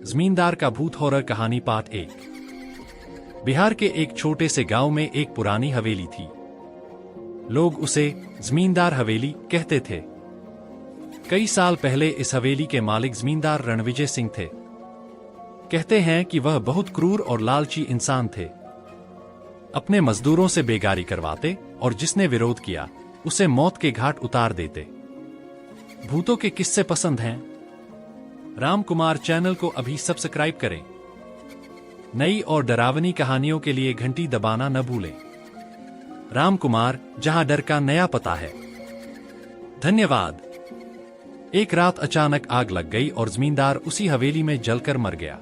जमींदार का भूत हॉरर कहानी पार्ट 1। बिहार के एक छोटे से गांव में एक पुरानी हवेली थी। लोग उसे जमींदार हवेली कहते थे। कई साल पहले इस हवेली के मालिक जमींदार रणविजय सिंह थे। कहते हैं कि वह बहुत क्रूर और लालची इंसान थे। अपने मजदूरों से बेगारी करवाते और जिसने विरोध किया उसे मौत के घाट उतार देते। भूतों के किस्से पसंद हैं? राम कुमार चैनल को अभी सब्सक्राइब करें। नई और डरावनी कहानियों के लिए घंटी दबाना न भूलें। राम कुमार, जहां डर का नया पता है। धन्यवाद। एक रात अचानक आग लग गई और जमींदार उसी हवेली में जलकर मर गया।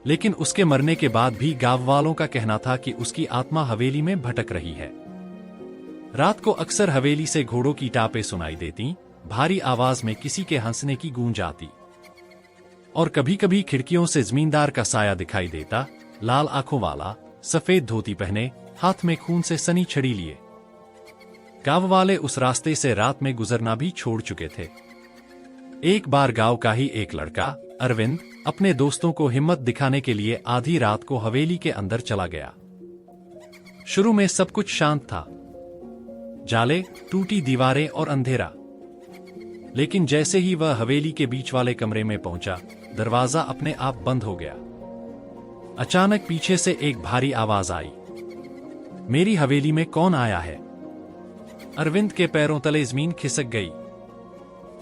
लेकिन उसके मरने के बाद भी गांव वालों का कहना था कि उसकी आत्मा हवेली में भटक रही है। रात को अक्सर हवेली से घोड़ों की टापें सुनाई देती, भारी आवाज में किसी के हंसने की गूंज आती और कभी कभी खिड़कियों से जमींदार का साया दिखाई देता, लाल आंखों वाला, सफेद धोती पहने, हाथ में खून से सनी छड़ी लिए। गांव वाले उस रास्ते से रात में गुजरना भी छोड़ चुके थे। एक बार गांव का ही एक लड़का अरविंद अपने दोस्तों को हिम्मत दिखाने के लिए आधी रात को हवेली के अंदर चला गया। शुरू में सब कुछ शांत था, जाले, टूटी दीवारें और अंधेरा। लेकिन जैसे ही वह हवेली के बीच वाले कमरे में पहुंचा, दरवाजा अपने आप बंद हो गया। अचानक पीछे से एक भारी आवाज आई, मेरी हवेली में कौन आया है? अरविंद के पैरों तले जमीन खिसक गई।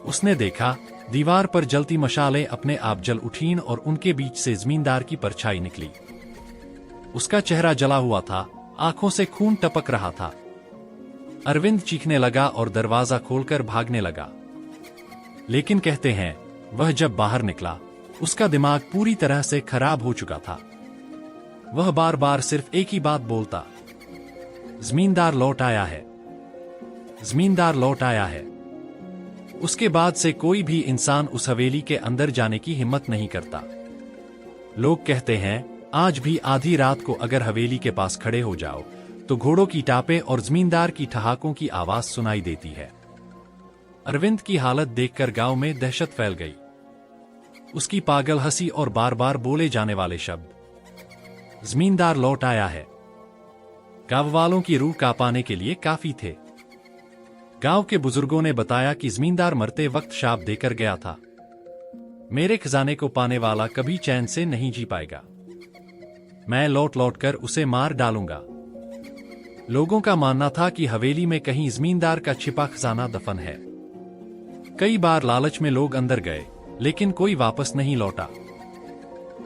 उसने देखा, दीवार पर जलती मशालें अपने आप जल उठीं और उनके बीच से जमींदार की परछाई निकली। उसका चेहरा जला हुआ था, आंखों से खून टपक रहा था। अरविंद चीखने लगा और दरवाजा खोलकर भागने लगा। लेकिन कहते हैं, वह जब बाहर निकला, उसका दिमाग पूरी तरह से खराब हो चुका था। वह बार बार सिर्फ एक ही बात बोलता, जमींदार लौट आया है, जमींदार लौट आया है। उसके बाद से कोई भी इंसान उस हवेली के अंदर जाने की हिम्मत नहीं करता। लोग कहते हैं, आज भी आधी रात को अगर हवेली के पास खड़े हो जाओ तो घोड़ों की टापें और जमींदार की ठहाकों की आवाज सुनाई देती है। अरविंद की हालत देखकर गांव में दहशत फैल गई। उसकी पागल हंसी और बार बार बोले जाने वाले शब्द, जमींदार लौट आया है, गांव वालों की रूह कांपाने के लिए काफी थे। गांव के बुजुर्गों ने बताया कि जमींदार मरते वक्त शाप देकर गया था, मेरे खजाने को पाने वाला कभी चैन से नहीं जी पाएगा, मैं लौट लौट कर उसे मार डालूंगा। लोगों का मानना था कि हवेली में कहीं जमींदार का छिपा खजाना दफन है। कई बार लालच में लोग अंदर गए, लेकिन कोई वापस नहीं लौटा।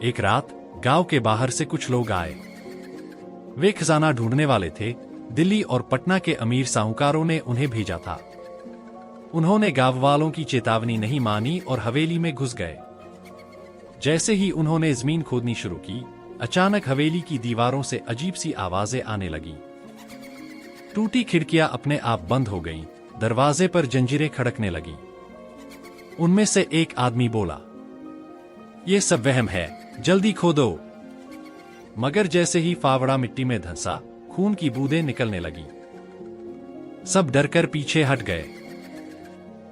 एक रात गांव के बाहर से कुछ लोग आए। वे खजाना ढूंढने वाले थे। दिल्ली और पटना के अमीर साहूकारों ने उन्हें भेजा था। उन्होंने गांव वालों की चेतावनी नहीं मानी और हवेली में घुस गए। जैसे ही उन्होंने जमीन खोदनी शुरू की, अचानक हवेली की दीवारों से अजीब सी आवाजें आने लगीं। टूटी खिड़कियां अपने आप बंद हो गईं, दरवाजे पर जंजीरें खड़कने लगीं। उनमें से एक आदमी बोला, ये सब वहम है, जल्दी खोदो। मगर जैसे ही फावड़ा मिट्टी में धंसा, खून की बूंदें निकलने लगीं। सब डरकर पीछे हट गए।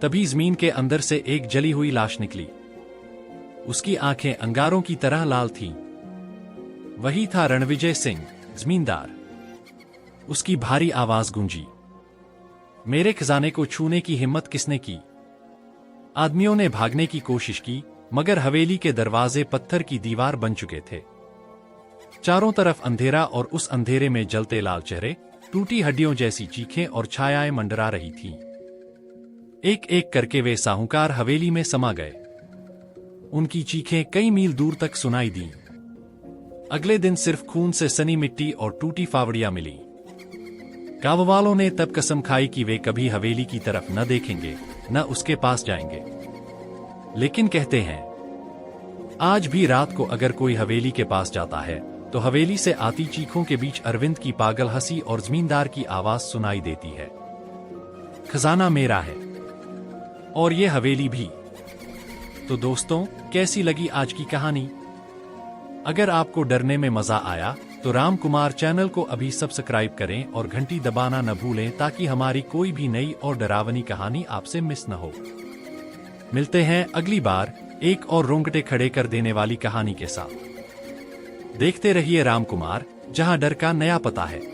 तभी जमीन के अंदर से एक जली हुई लाश निकली। उसकी आंखें अंगारों की तरह लाल थीं। वही था रणविजय सिंह, जमींदार। उसकी भारी आवाज गूंजी, मेरे खजाने को छूने की हिम्मत किसने की? आदमियों ने भागने की कोशिश की, मगर हवेली के दरवाजे पत्थर की दीवार बन चुके थे। चारों तरफ अंधेरा और उस अंधेरे में जलते लाल चेहरे, टूटी हड्डियों जैसी चीखें और छायाएं मंडरा रही थीं। एक एक करके वे साहूकार हवेली में समा गए। उनकी चीखें कई मील दूर तक सुनाई दीं। अगले दिन सिर्फ खून से सनी मिट्टी और टूटी फावड़ियां मिली। गांव वालों ने तब कसम खाई कि वे कभी हवेली की तरफ न देखेंगे, न उसके पास जाएंगे। लेकिन कहते हैं, आज भी रात को अगर कोई हवेली के पास जाता है तो हवेली से आती चीखों के बीच अरविंद की पागल हंसी और जमींदार की आवाज सुनाई देती है, खजाना मेरा है और ये हवेली भी। तो दोस्तों, कैसी लगी आज की कहानी? अगर आपको डरने में मजा आया तो राम कुमार चैनल को अभी सब्सक्राइब करें और घंटी दबाना न भूलें ताकि हमारी कोई भी नई और डरावनी कहानी आपसे मिस न हो। मिलते हैं अगली बार एक और रोंगटे खड़े कर देने वाली कहानी के साथ। देखते रहिए रामकुमार, जहां डर का नया पता है।